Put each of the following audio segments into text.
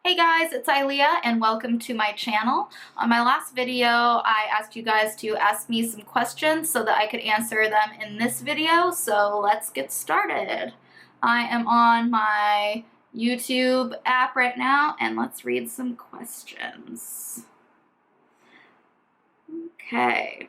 Hey guys, it's ileigha and welcome to my channel. On my last video, I asked you guys to ask me some questions so that I could answer them in this video, so let's get started. I am on my YouTube app right now and let's read some questions. Okay.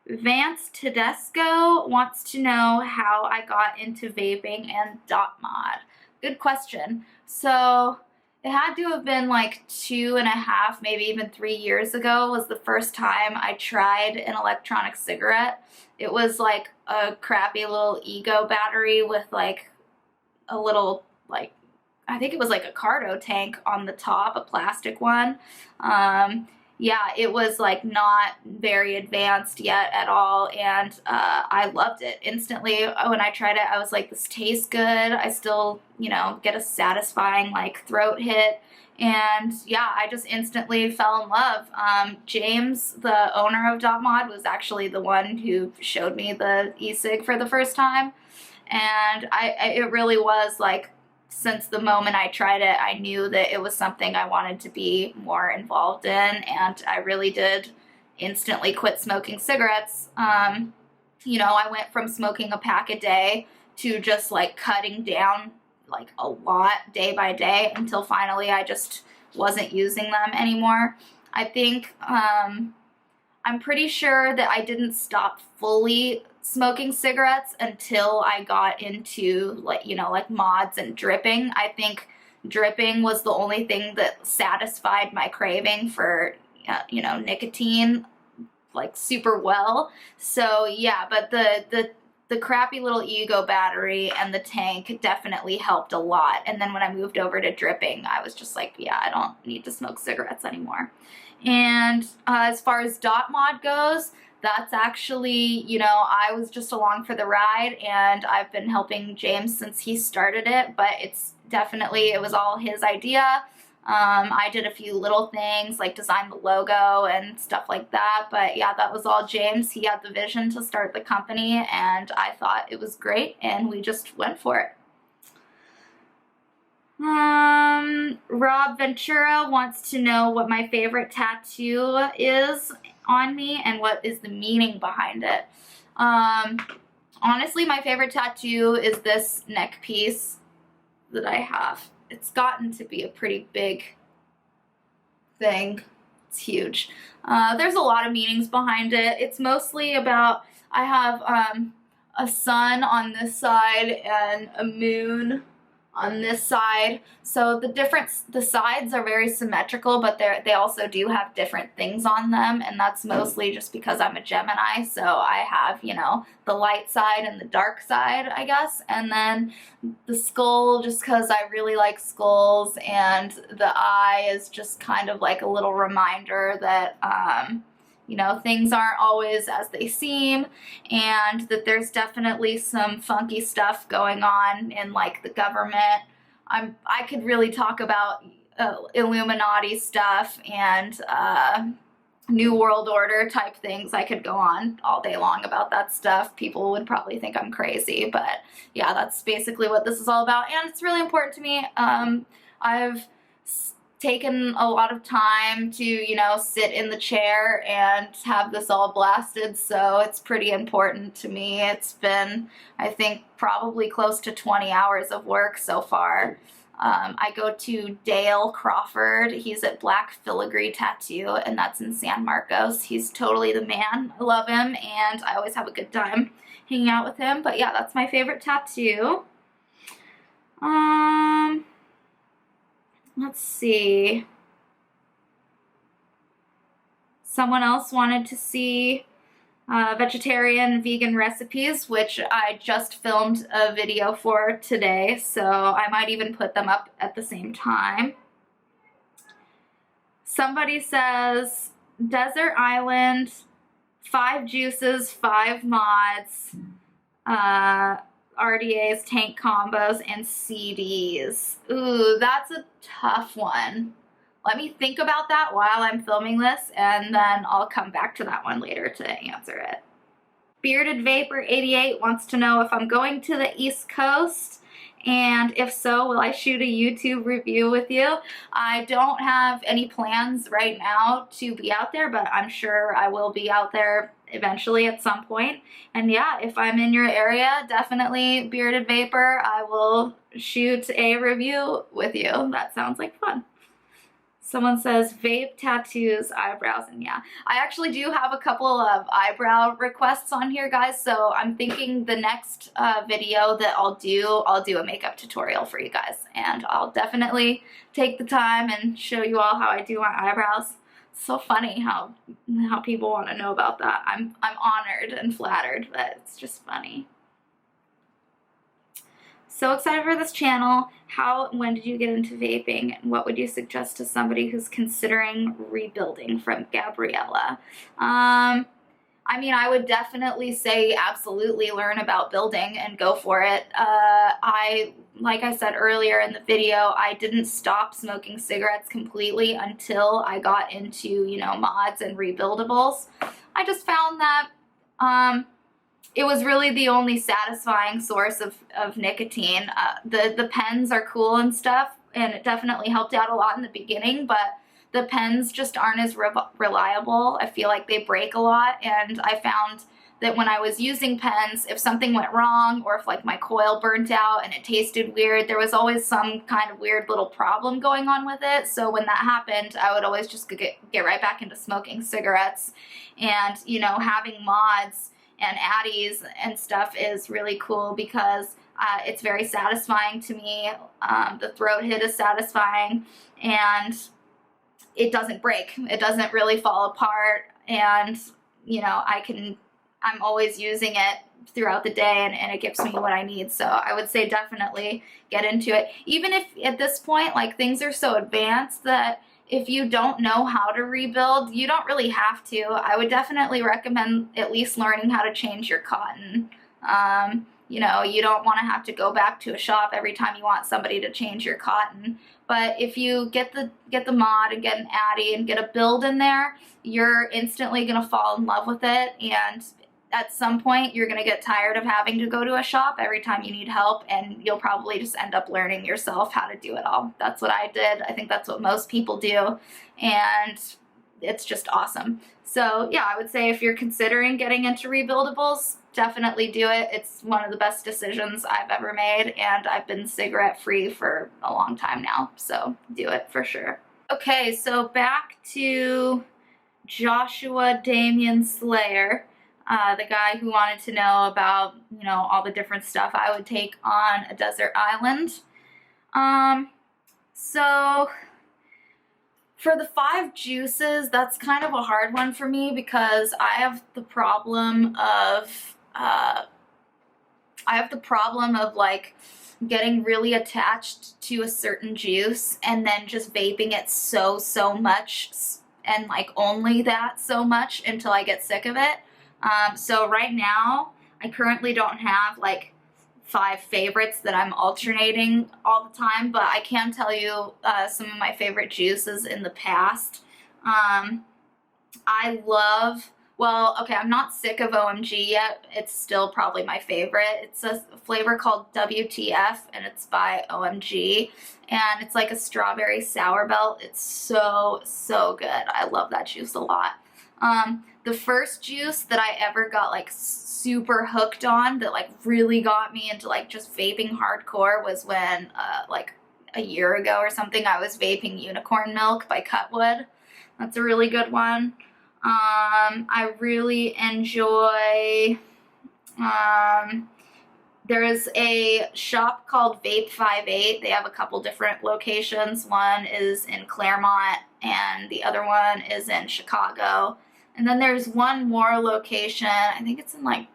Vance Tedesco wants to know how I got into vaping and dot mod. Good question. So it had to have been like 2.5, maybe even 3 years ago was the first time I tried an electronic cigarette. It was like a crappy little Ego battery with like a little, like, I think it was like a cardo tank on the top, a plastic one. Yeah, it was like not very advanced yet at all, and I loved it instantly. When I tried it, I was like, this tastes good. I still, get a satisfying like throat hit, and yeah, I just instantly fell in love. James, the owner of Dot Mod, was actually the one who showed me the e-cig for the first time, and it really was like, since the moment I tried it, I knew that it was something I wanted to be more involved in, and I really did instantly quit smoking cigarettes. I went from smoking a pack a day to just like cutting down like a lot day by day until finally I just wasn't using them anymore. I think I'm pretty sure that I didn't stop fully smoking cigarettes until I got into like mods and dripping. I think dripping was the only thing that satisfied my craving for nicotine like super well. So yeah, but the crappy little Ego battery and the tank definitely helped a lot. And then when I moved over to dripping, I was just like, yeah, I don't need to smoke cigarettes anymore. And as far as Dot Mod goes, that's actually, I was just along for the ride, and I've been helping James since he started it, but it was all his idea. I did a few little things like design the logo and stuff like that, but yeah, that was all James. He had the vision to start the company, and I thought it was great, and we just went for it. Rob Ventura wants to know what my favorite tattoo is on me and what is the meaning behind it. Honestly, my favorite tattoo is this neck piece that I have. It's gotten to be a pretty big thing. It's huge. There's a lot of meanings behind it. It's mostly about, I have a sun on this side and a moon on this side. So the sides are very symmetrical, but they also do have different things on them, and that's mostly just because I'm a Gemini, so I have, the light side and the dark side, I guess, and then the skull, just because I really like skulls, and the eye is just kind of like a little reminder that things aren't always as they seem, and that there's definitely some funky stuff going on in like the government. I could really talk about Illuminati stuff and New World Order type things. I could go on all day long about that stuff. People would probably think I'm crazy, but yeah, that's basically what this is all about, and it's really important to me. I've taken a lot of time to, sit in the chair and have this all blasted, so it's pretty important to me. It's been, I think, probably close to 20 hours of work so far. I go to Dale Crawford. He's at Black Filigree Tattoo, and that's in San Marcos. He's totally the man. I love him, and I always have a good time hanging out with him. But yeah, that's my favorite tattoo. Let's see. Someone else wanted to see vegetarian, vegan recipes, which I just filmed a video for today, so I might even put them up at the same time. Somebody says, Desert Island, 5 juices, 5 mods, RDAs, tank combos, and CDs. Ooh, that's a tough one. Let me think about that while I'm filming this, and then I'll come back to that one later to answer it. Bearded Vapor 88 wants to know if I'm going to the East Coast And if so, will I shoot a YouTube review with you? I don't have any plans right now to be out there, but I'm sure I will be out there eventually at some point. And yeah, if I'm in your area, definitely Bearded Vapor, I will shoot a review with you. That sounds like fun. Someone says vape, tattoos, eyebrows, and yeah. I actually do have a couple of eyebrow requests on here, guys, so I'm thinking the next video that I'll do a makeup tutorial for you guys, and I'll definitely take the time and show you all how I do my eyebrows. It's so funny how people want to know about that. I'm honored and flattered, but it's just funny. So excited for this channel. When did you get into vaping? And what would you suggest to somebody who's considering rebuilding? From Gabriella. I mean, I would definitely say absolutely learn about building and go for it. Like I said earlier in the video, I didn't stop smoking cigarettes completely until I got into, you know, mods and rebuildables. I just found that it was really the only satisfying source of nicotine. The pens are cool and stuff, and it definitely helped out a lot in the beginning, but the pens just aren't as reliable. I feel like they break a lot, and I found that when I was using pens, if something went wrong or if like my coil burnt out and it tasted weird, there was always some kind of weird little problem going on with it. So when that happened, I would always just get right back into smoking cigarettes. And, you know, having mods and addies and stuff is really cool because it's very satisfying to me. The throat hit is satisfying, and it doesn't break. It doesn't really fall apart, and you know, I'm always using it throughout the day, and it gives me what I need. So I would say definitely get into it. Even if at this point, like, things are so advanced that if you don't know how to rebuild, you don't really have to. I would definitely recommend at least learning how to change your cotton. You know, you don't want to have to go back to a shop every time you want somebody to change your cotton. But if you get the mod and get an addy and get a build in there, you're instantly going to fall in love with it. And at some point, you're going to get tired of having to go to a shop every time you need help, and you'll probably just end up learning yourself how to do it all. That's what I did. I think that's what most people do, and it's just awesome. So yeah, I would say if you're considering getting into rebuildables, definitely do it. It's one of the best decisions I've ever made, and I've been cigarette free for a long time now, so do it for sure. Okay, so back to Joshua Damien Slayer. The guy who wanted to know about, you know, all the different stuff I would take on a desert island. So for the 5 juices, that's kind of a hard one for me because I have the problem of like getting really attached to a certain juice and then just vaping it so much, and like only that so much until I get sick of it. So right now, I currently don't have like 5 favorites that I'm alternating all the time, but I can tell you some of my favorite juices in the past. I'm not sick of OMG yet. It's still probably my favorite. It's a flavor called WTF, and it's by OMG, and it's like a strawberry sour belt. It's so good. I love that juice a lot. The first juice that I ever got like super hooked on, that like really got me into like just vaping hardcore, was when like a year ago or something, I was vaping Unicorn Milk by Cutwood. That's a really good one. I really enjoy, there's a shop called Vape 58. They have a couple different locations. One is in Claremont and the other one is in Chicago. And then there's one more location, I think it's in like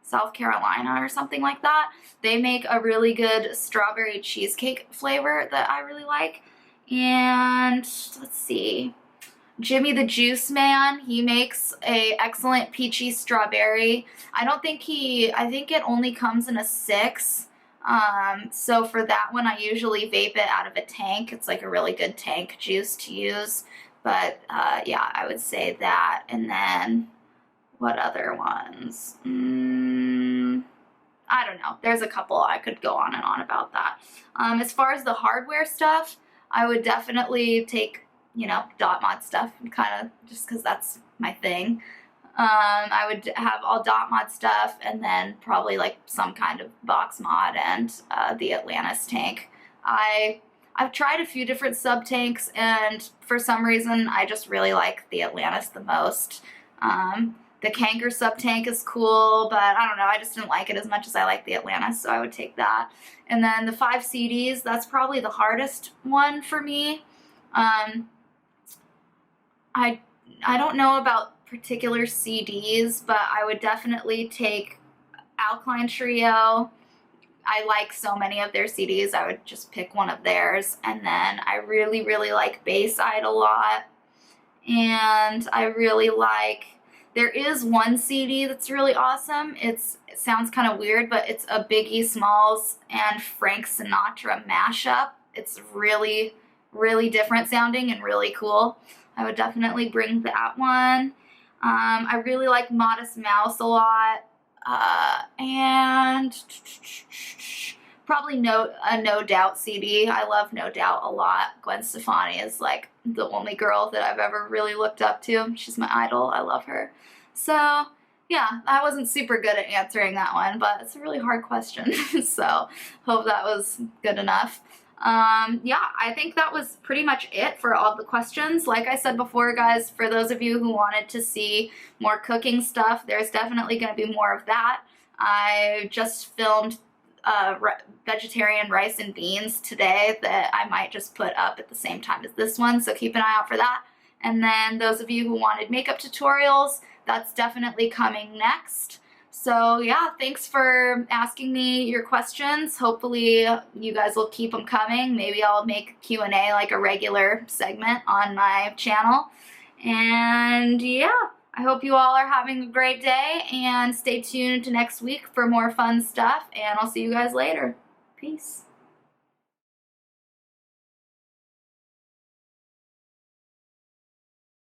South Carolina or something like that. They make a really good strawberry cheesecake flavor that I really like. And let's see, Jimmy the Juice Man, he makes a excellent peachy strawberry. I think it only comes in a 6. So for that one, I usually vape it out of a tank. It's like a really good tank juice to use. But yeah, I would say that. And then what other ones? I don't know. There's a couple I could go on and on about that. As far as the hardware stuff, I would definitely take, you know, dot mod stuff, kind of just because that's my thing. I would have all dot mod stuff, and then probably like some kind of box mod and the Atlantis tank. I've tried a few different sub tanks, and for some reason I just really like the Atlantis the most. The Kanker sub tank is cool, but I don't know, I just didn't like it as much as I like the Atlantis, so I would take that. And then the 5 CDs, that's probably the hardest one for me. I don't know about particular CDs, but I would definitely take Alkaline Trio. I like so many of their CDs, I would just pick one of theirs. And then I really, really like Bayside a lot. And I really like, there is one CD that's really awesome. It sounds kind of weird, but it's a Biggie Smalls and Frank Sinatra mashup. It's really, really different sounding and really cool. I would definitely bring that one. I really like Modest Mouse a lot. And probably a No Doubt CD. I love No Doubt a lot. Gwen Stefani is like the only girl that I've ever really looked up to. She's my idol. I love her. So yeah, I wasn't super good at answering that one, but it's a really hard question. So hope that was good enough. Yeah, I think that was pretty much it for all the questions. Like I said before, guys, for those of you who wanted to see more cooking stuff, there's definitely going to be more of that. I just filmed vegetarian rice and beans today that I might just put up at the same time as this one, so keep an eye out for that. And then those of you who wanted makeup tutorials, that's definitely coming next. So yeah, thanks for asking me your questions. Hopefully you guys will keep them coming. Maybe I'll make Q&A like a regular segment on my channel. And yeah, I hope you all are having a great day, and stay tuned to next week for more fun stuff, and I'll see you guys later. Peace.